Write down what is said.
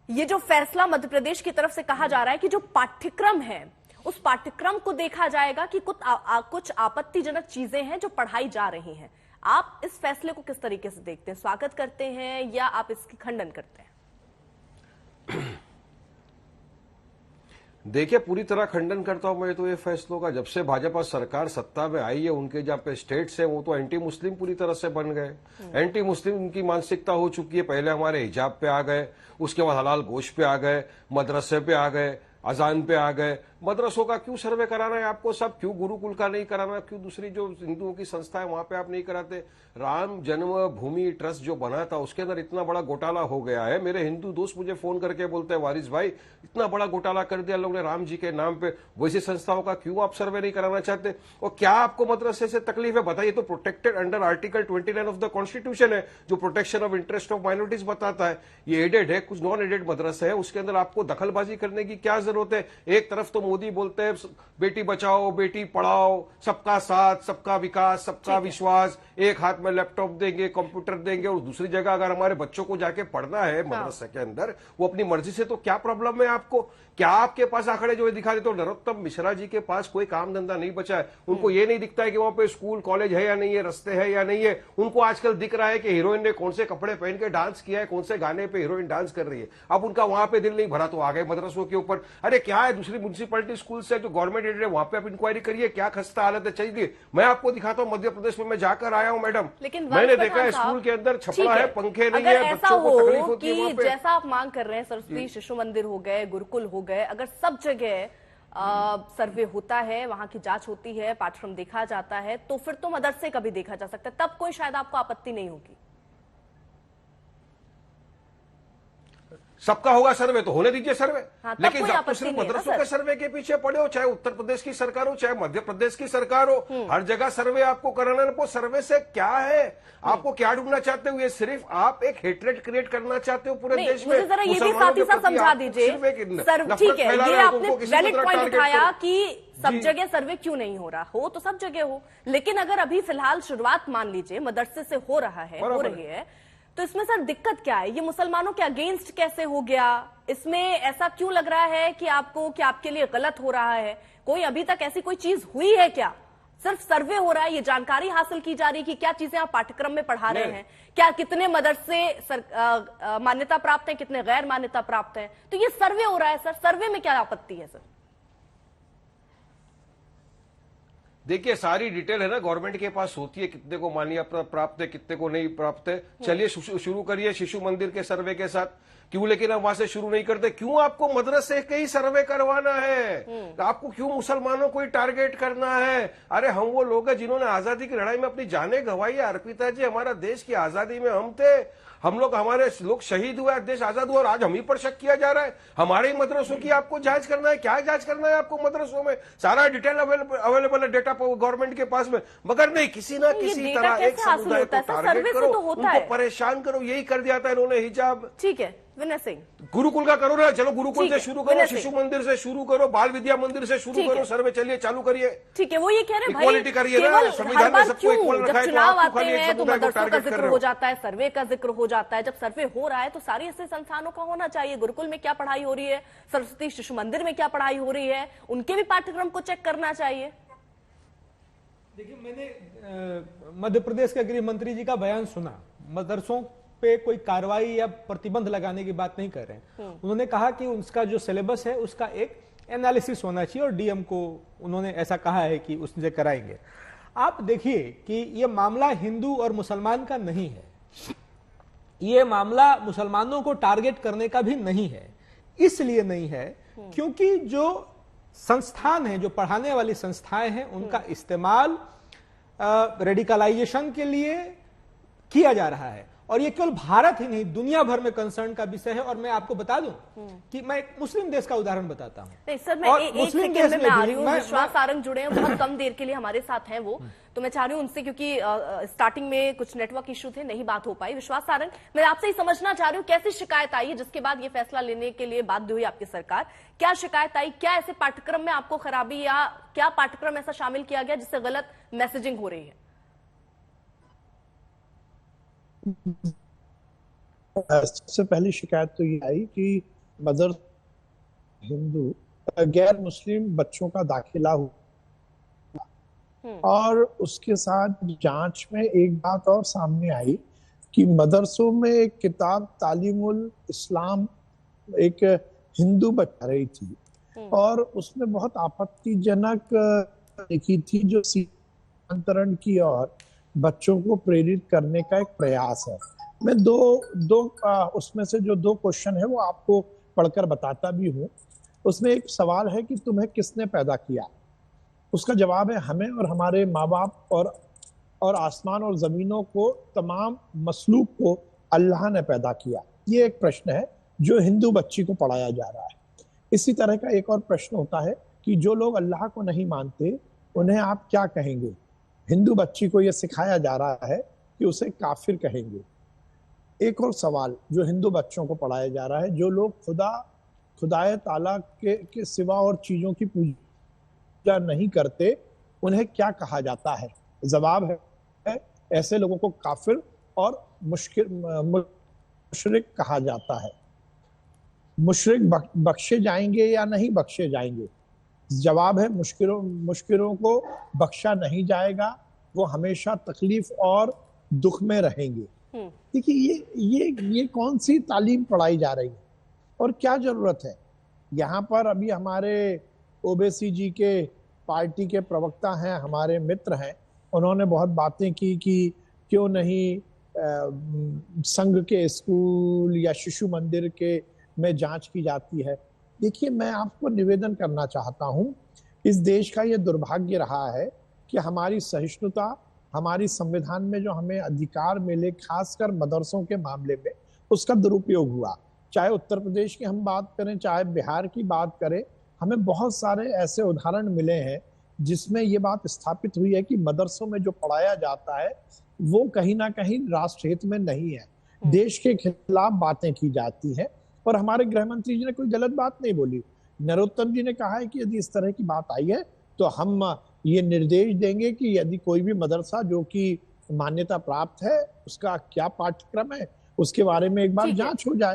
ये जो फैसला मध्य प्रदेश की तरफ से कहा जा रहा है कि जो पाठ्यक्रम है उस पाठ्यक्रम को देखा जाएगा कि कुछ आपत्तिजनक चीजें हैं जो पढ़ाई जा रही हैं। आप इस फैसले को किस तरीके से देखते हैं? स्वागत करते हैं या आप इसकी खंडन करते हैं? देखिए, पूरी तरह खंडन करता हूं मैं तो ये फैसलों का। जब से भाजपा सरकार सत्ता में आई है, उनके जहां पे स्टेट्स है वो तो एंटी मुस्लिम पूरी तरह से बन गए। एंटी मुस्लिम उनकी मानसिकता हो चुकी है। पहले हमारे हिजाब पे आ गए, उसके बाद हलाल गोश्त पे आ गए, मदरसे पे आ गए, अजान पे आ गए। मदरसों का क्यों सर्वे कराना है आपको? सब क्यों गुरुकुल का नहीं कराना? क्यों दूसरी जो हिंदुओं की संस्था है वहां पे आप नहीं कराते? राम जन्मभूमि ट्रस्ट जो बना था उसके अंदर इतना बड़ा घोटाला हो गया है। मेरे हिंदू दोस्त मुझे फोन करके बोलते हैं, वारिस भाई इतना बड़ा घोटाला कर दिया लोगों ने राम जी के नाम पे, वैसी संस्थाओं का क्यों आप सर्वे नहीं कराना चाहते? और क्या आपको मदरसे से तकलीफ है बताइए? तो protected under article 29 of the constitution है, जो protection of interest of minorities बताता है। ये एडेड है, कुछ नॉन एडेड मदरसे है, उसके अंदर आपको दखलबाजी करने की क्या जरूरत है? एक तरफ तो मोदी बोलते हैं बेटी बचाओ बेटी पढ़ाओ, सबका साथ सबका विकास सबका विश्वास, एक हाथ में लैपटॉप देंगे कंप्यूटर देंगे, और दूसरी जगह अगर हमारे बच्चों को जाके पढ़ना है मदरसे के अंदर वो अपनी मर्जी से, तो क्या प्रॉब्लम है आपको? क्या आपके पास आंकड़े जो दिखा देते हो? नरोत्तम मिश्रा जी के पास कोई काम धंधा नहीं बचा है। उनको ये नहीं दिखता है कि वहां पे स्कूल कॉलेज है या नहीं है, रस्ते है या नहीं है। उनको आजकल दिख रहा है कि हीरोइन ने कौन से कपड़े पहन के डांस किया है, कौन से गाने पे हीरोइन डांस कर रही है। अब उनका वहां पे दिल नहीं भरा तो आ गए मदरसों के ऊपर। अरे क्या है, दूसरी म्यूनिसिपैलिटी स्कूल से जो गवर्नमेंट एडेड है वहां पे आप इंक्वायरी करिए, क्या खस्ता हालत है। चाहिए मैं आपको दिखाता हूँ, मध्य प्रदेश में मैं जाकर आया हूँ मैडम, मैंने देखा है स्कूल के अंदर छपड़ा है, पंखे नहीं है, बच्चों को तकलीफ होती है वहां पे। जैसा आप मांग कर रहे हैं, सरस्वती शिशु मंदिर हो गए, गुरुकुल हो गए, अगर सब जगह सर्वे होता है, वहां की जांच होती है, पाठ्यक्रम देखा जाता है, तो फिर तो मदरसे का भी देखा जा सकता है, तब कोई शायद आपको आपत्ति नहीं होगी। सबका होगा सर्वे तो होने दीजिए सर्वे। हाँ, लेकिन आप तो सिर्फ मदरसों के सर्वे के पीछे पड़े हो, चाहे उत्तर प्रदेश की सरकार हो चाहे मध्य प्रदेश की सरकार हो, हर जगह सर्वे आपको कराना है। सर्वे से क्या है? आपको क्या ढूंढना चाहते हो? ये सिर्फ आप एक हेटरेट क्रिएट करना चाहते हो पूरे देश में। मुझे जरा ये भी साथ ही साथ समझा दीजिए। ठीक है, ये आपने वैलिड पॉइंट उठाया कि सब जगह सर्वे क्यों नहीं हो रहा। हो तो सब जगह हो, लेकिन अगर अभी फिलहाल शुरुआत मान लीजिए मदरसे से हो रहा है, हो रही है, तो इसमें सर दिक्कत क्या है? ये मुसलमानों के अगेंस्ट कैसे हो गया? इसमें ऐसा क्यों लग रहा है कि आपको कि आपके लिए गलत हो रहा है? कोई अभी तक ऐसी कोई चीज हुई है क्या? सिर्फ सर्वे हो रहा है, ये जानकारी हासिल की जा रही है कि क्या चीजें आप पाठ्यक्रम में पढ़ा रहे हैं, क्या कितने मदरसे मान्यता प्राप्त हैं, कितने गैर मान्यता प्राप्त हैं, तो ये सर्वे हो रहा है सर। सर्वे में क्या आपत्ति है सर? देखिए, सारी डिटेल है ना गवर्नमेंट के पास होती है, कितने को मान्यता प्राप्त है, कितने को नहीं प्राप्त है। चलिए शुरू करिए शिशु मंदिर के सर्वे के साथ। क्यों लेकिन आप वहां से शुरू नहीं करते? क्यों आपको मदरसे के ही सर्वे करवाना है? आपको क्यों मुसलमानों को ही टारगेट करना है? अरे हम वो लोग हैं जिन्होंने आजादी की लड़ाई में अपनी जानें गंवाई है। अर्पिता जी, हमारा देश की आजादी में हम थे, हम लोग, हमारे लोग शहीद हुए, देश आजाद हुआ, और आज हम ही पर शक किया जा रहा है। हमारे ही मदरसों की आपको जांच करना है? क्या जांच करना है आपको मदरसों में? सारा डिटेल अवेलेबल है डेटा गवर्नमेंट के पास में, मगर नहीं, किसी ना किसी तरह एक समुदाय को टारगेट करो, उनको परेशान करो। यही कर दिया था इन्होंने हिजाब। ठीक है विनय सिंह, गुरुकुल का करो ना, चलो गुरुकुल से शुरू करो, शिशु मंदिर से शुरू करो, बाल विद्या मंदिर से शुरू करो, सर्वे चलिए चालू करिए। ठीक है, वो ये कह रहे हैं इक्वालिटी करिए ना, संविधान में सबको इक्वल रखा है, तो चुनाव आपको आते खाली एक हैं तो समुदाय को मदरसों का टारगेट कर जिक्र रहे हो हो। जाता है, सर्वे का जिक्र हो जाता है। जब सर्वे हो रहा है तो सारी ऐसे संस्थानों का होना चाहिए। गुरुकुल में क्या पढ़ाई हो रही है, सरस्वती शिशु मंदिर में क्या पढ़ाई हो रही है, उनके भी पाठ्यक्रम को चेक करना चाहिए। देखिए, मैंने मध्य प्रदेश के गृह मंत्री जी का बयान सुना। मदरसों पे कोई कार्रवाई या प्रतिबंध लगाने की बात नहीं कर रहे हैं। उन्होंने कहा कि उसका जो सिलेबस है उसका एक एनालिसिस होना चाहिए, और डीएम को उन्होंने ऐसा कहा है कि उससे कराएंगे। आप देखिए कि ये मामला हिंदू और मुसलमान का नहीं है, ये मामला मुसलमानों को टारगेट करने का भी नहीं है। इसलिए नहीं है क्योंकि जो संस्थान है, जो पढ़ाने वाली संस्थाएं हैं, उनका इस्तेमाल रेडिकलाइजेशन के लिए किया जा रहा है। और ये केवल भारत ही नहीं, दुनिया भर में कंसर्न का विषय है। और मैं आपको बता दूं कि मैं एक मुस्लिम देश का उदाहरण बताता हूं। नहीं सर, मैं एक सेकंड में आ रही हूँ। विश्वास सारंग जुड़े हैं, बहुत कम देर के लिए हमारे साथ हैं वो, तो मैं चाह रही हूँ उनसे, क्योंकि स्टार्टिंग में कुछ नेटवर्क इश्यू थे, नहीं बात हो पाई। विश्वास सारंग, मैं आपसे ही समझना चाह रही हूँ, कैसी शिकायत आई है जिसके बाद ये फैसला लेने के लिए बाध्य हुई आपकी सरकार? क्या शिकायत आई? क्या ऐसे पाठ्यक्रम में आपको खराबी, या क्या पाठ्यक्रम ऐसा शामिल किया गया जिससे गलत मैसेजिंग हो रही है? सबसे पहली शिकायत तो ये आई कि मदर हिंदू गैर मुस्लिम बच्चों का दाखिला हुआ, और उसके साथ जांच में एक बात और सामने आई कि मदरसों में एक किताब तालीमुल इस्लाम एक हिंदू बच्चा रही थी, और उसमें बहुत आपत्तिजनक लिखी थी, जो सीमांतरण की और बच्चों को प्रेरित करने का एक प्रयास है। मैं उसमें से जो 2 क्वेश्चन है वो आपको पढ़कर बताता भी हूँ। उसमें एक सवाल है कि तुम्हें किसने पैदा किया? उसका जवाब है हमें और हमारे माँ बाप और आसमान और जमीनों को, तमाम मखलूक को अल्लाह ने पैदा किया। ये एक प्रश्न है जो हिंदू बच्ची को पढ़ाया जा रहा है। इसी तरह का एक और प्रश्न होता है कि जो लोग अल्लाह को नहीं मानते उन्हें आप क्या कहेंगे? हिंदू बच्ची को यह सिखाया जा रहा है कि उसे काफिर कहेंगे। एक और सवाल जो हिंदू बच्चों को पढ़ाया जा रहा है, जो लोग खुदाए ताला के सिवा और चीजों की पूजा नहीं करते उन्हें क्या कहा जाता है? जवाब है ऐसे लोगों को काफिर और मुशरिक कहा जाता है। मुशरिक बख्शे जाएंगे या नहीं बख्शे जाएंगे? जवाब है मुशकिलों को बख्शा नहीं जाएगा, वो हमेशा तकलीफ और दुख में रहेंगे। देखिए ये कौन सी तालीम पढ़ाई जा रही है और क्या जरूरत है? यहाँ पर अभी हमारे ओवैसी जी के पार्टी के प्रवक्ता हैं, हमारे मित्र हैं, उन्होंने बहुत बातें की कि क्यों नहीं संघ के स्कूल या शिशु मंदिर के में जांच की जाती है। देखिए, मैं आपको निवेदन करना चाहता हूं, इस देश का यह दुर्भाग्य रहा है कि हमारी सहिष्णुता, हमारी संविधान में जो हमें अधिकार मिले, खासकर मदरसों के मामले में, उसका दुरुपयोग हुआ। चाहे उत्तर प्रदेश की हम बात करें, चाहे बिहार की बात करें, हमें बहुत सारे ऐसे उदाहरण मिले हैं जिसमें ये बात स्थापित हुई है कि मदरसों में जो पढ़ाया जाता है वो कहीं ना कहीं राष्ट्रहित में नहीं है, देश के खिलाफ बातें की जाती हैं। और हमारे गृह मंत्री जी ने कोई गलत बात नहीं बोली। नरोत्तम जी ने कहा है कि यदि इस तरह की बात आई है तो हम ये निर्देश देंगे कि यदि कोई भी मदरसा जो कि मान्यता प्राप्त है उसका क्या पाठ्यक्रम है, उसके बारे में एक बार जांच हो जाए।